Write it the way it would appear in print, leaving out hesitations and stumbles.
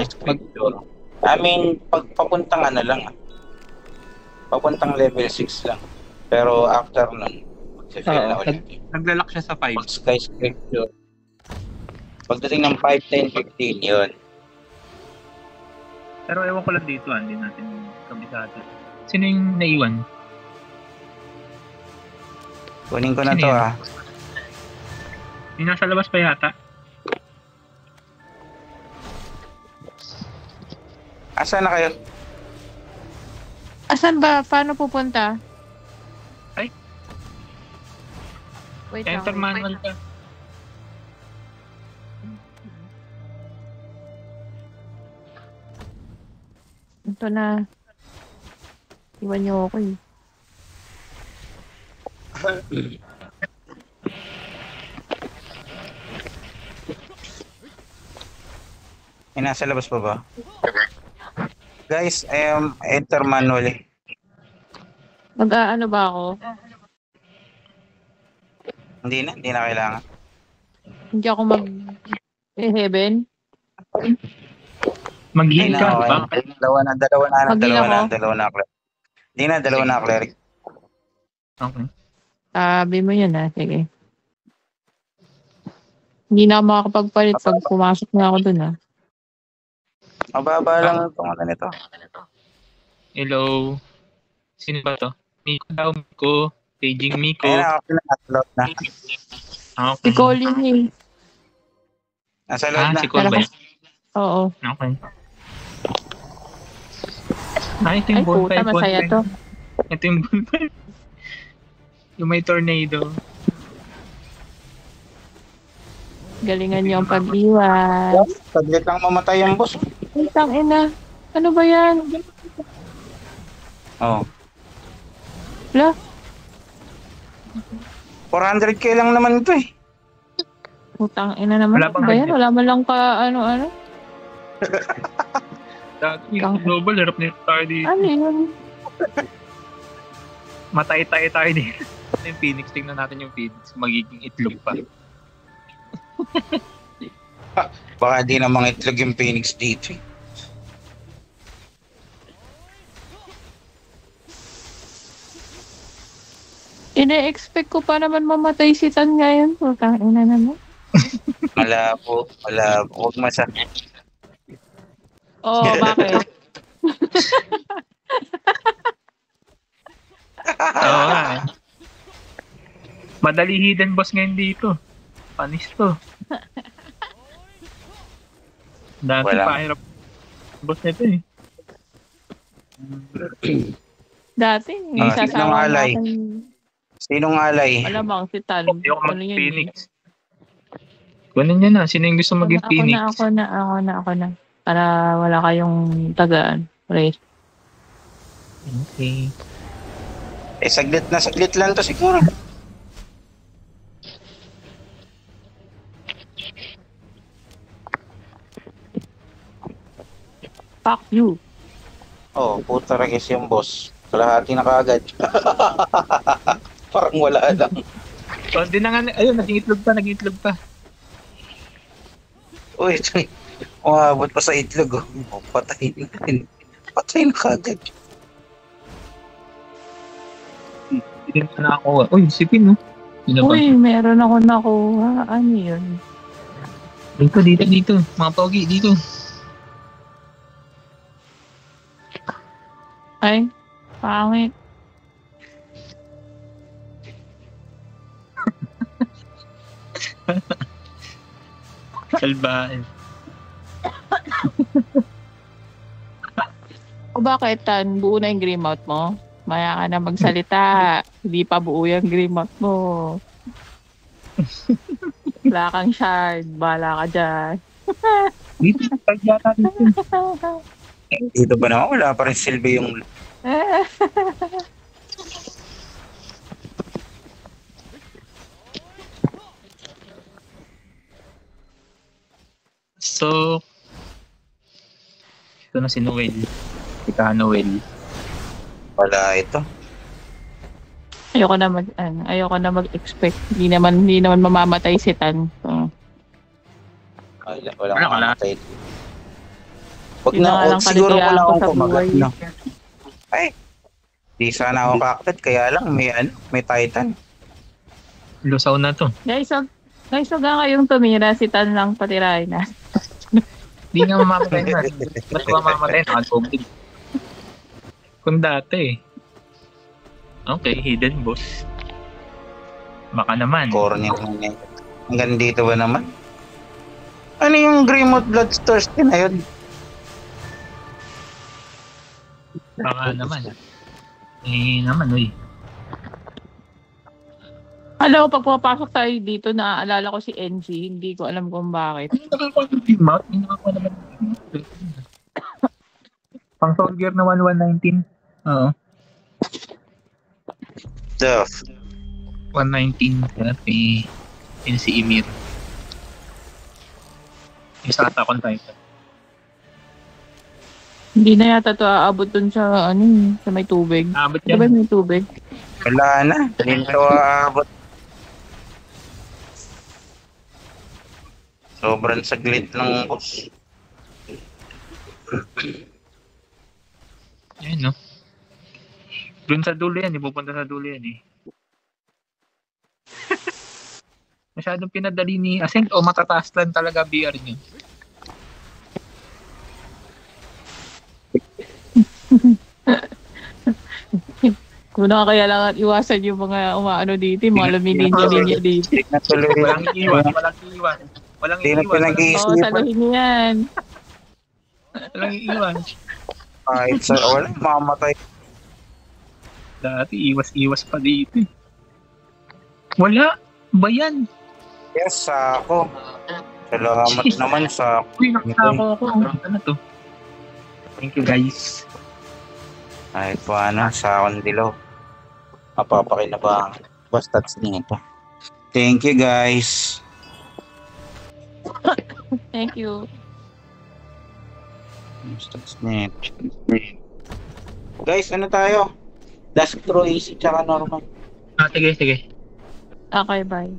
Scripture. I mean, papuntang ano lang papuntang level 6 lang. Pero after nun, mag-fail na ulit. Naglalak siya sa 5. Pag Sky Scripture. Pagdating ng 5, 10, 15, yun. Pero ewan ko lang dito, hindi natin kabisado. Sino yung naiwan? Kunin ko na Sino to yun? Yung nasa labas pa yata. Asa na kayo? Asan ba? Paano pupunta? Ay. Wait lang. Enter manual ka. Ito na. Iwan niyo ako eh. Ay, nasa labas pa ba? Guys, enter manual eh. Mag-aano ba ako? Hindi na kailangan. Hindi ako mag-heaven? Mag-heal ka, okay. ba? Dalawa na cleric. Hindi na, dalawa na cleric. Okay. Sabi mo yun sige. Hindi na ako makakapagpalit pag pumasok na ako dun Mababa lang itong ano nito. Hello. Sino ba to? Miko daw, Miko. Paging Miko. Ayun na, upload na. Okay. Si Colin eh. Nasa load na. Si Cole ba yan? Oo. Okay. Ito Ay yung puta, masaya to. Ito yung bonfire. Yung may tornado. Galingan niyo ang pag-iwas. Saglit lang mamatay ang boss. Putang ina. Ano ba yan? Oh. Wala. 400k lang naman ito eh. Putang ina naman. Wala bang Ba yan? budget? Wala man lang ka ano-ano. Dati yung global, harap nito tayo dito. Ano yun? Matay-tay tayo dito. Ano yung Phoenix? Tingnan natin yung Phoenix. Magiging itlog pa. Baka di na mga itlog yung Phoenix dito eh. Ine-expect ko pa naman mamatay si Tan ngayon. Putang ina naman. Malabo. Huwag masakit. Oo, bakit? Oo nga eh. Madali hidden boss ngayon dito. Panis to. Dati Wala. pahirap boss nito eh. Dati, Ah, sinong sasama alay? natin. Sinong alay? Malamang si Tan. Ayoko Ano yun? mag-Phoenix. Kunin niya na. Sino yung gusto maging Phoenix? Ako na. Para wala kayong tagaan. Race. Okay. Saglit lang to siguro. Fuck you. Oh, puta rakis yung boss. Kalahati na kaagad. Parang wala lang. So, di na nga, ayun, nag-iitlog pa. Uy, umabot pa sa itlog. Oh, patay na kaagad. Hindi na ako. Uy, si Pin, no? Sino ba? Uy, meron ako nakuha. Ano yun? Dito. Mga pogi, dito. Ay, pangit. Salbahin. O bakit, Tan? Buo na yung green mouth mo? Maya ka na magsalita. Hindi pa buo yung green mouth mo. Wala kang shard. Bahala ka dyan. Dito, pagyata dito. Dito ba naman? Wala pa rin silbi yung... So, ito na si Noel. Si Ka Noel. Wala ito. Ayoko na mag-expect. Hindi naman mamamatay si Tan. So, Wala mamatay. Pag Yun na nga na, lang siguro kaligayahan wala ko akong sa kumagat, buhay. no? Ay, di sana ako kakatad, kaya lang may Titan. Lusaw na to. Guys, wag nga kayong tumira. Si Tan lang patirahin na. Di nga mamamatay na. Ba't mamamatay na? Naka-COVID. Kung dati Okay, hidden boss. Baka naman. Corny naman eh. Hanggang dito ba naman? Ano yung Greymouth Bloodthirsty na yun? Baka naman. Naman, uy. Alam mo, pag pumapasok tayo dito, naaalala ko si NG. Hindi ko alam kung bakit. Hindi nakakuha ng team out. Hindi nakakuha naman ng team out. Pang Soul Gear na 1119. Oo. Duff. 119. Dati. Yun si Emir. Yung sa Attack on Titan. Hindi na yata ito aabot dun sa, sa may tubig. Abot Di ba yan. may tubig? Wala na. Hindi ito aabot. Sobrang saglit ng boss. Ayun, no? Doon sa dulo yan. Pupunta sa dulo yan, eh. Masyadong pinadali ni Ascent o matataas lang talaga BR niyo. Kuna kaya lang iwasan yung mga umaano dito, yung mga lumilinyo-linyo dito. Hindi na tuloy. Walang iiwan. Walang iiwan. Walang Hindi na iiwan. Walang, Oo, pinag-iisipan. saluhin niyo yan. walang iiwan. Kahit sa wala, mamatay. Dati iwas-iwas pa dito. Wala. Ba yan? Yes, ako. Salamat naman sa Uy, nakasako ako. Ano to? Thank you, guys. kahit paano sa akong dilaw. Mapapakinabangan. Basta't nito. Thank you guys. Thank you. Basta't nito. Guys, ano tayo? Dash throw easy tsaka normal. Sige. Okay, bye.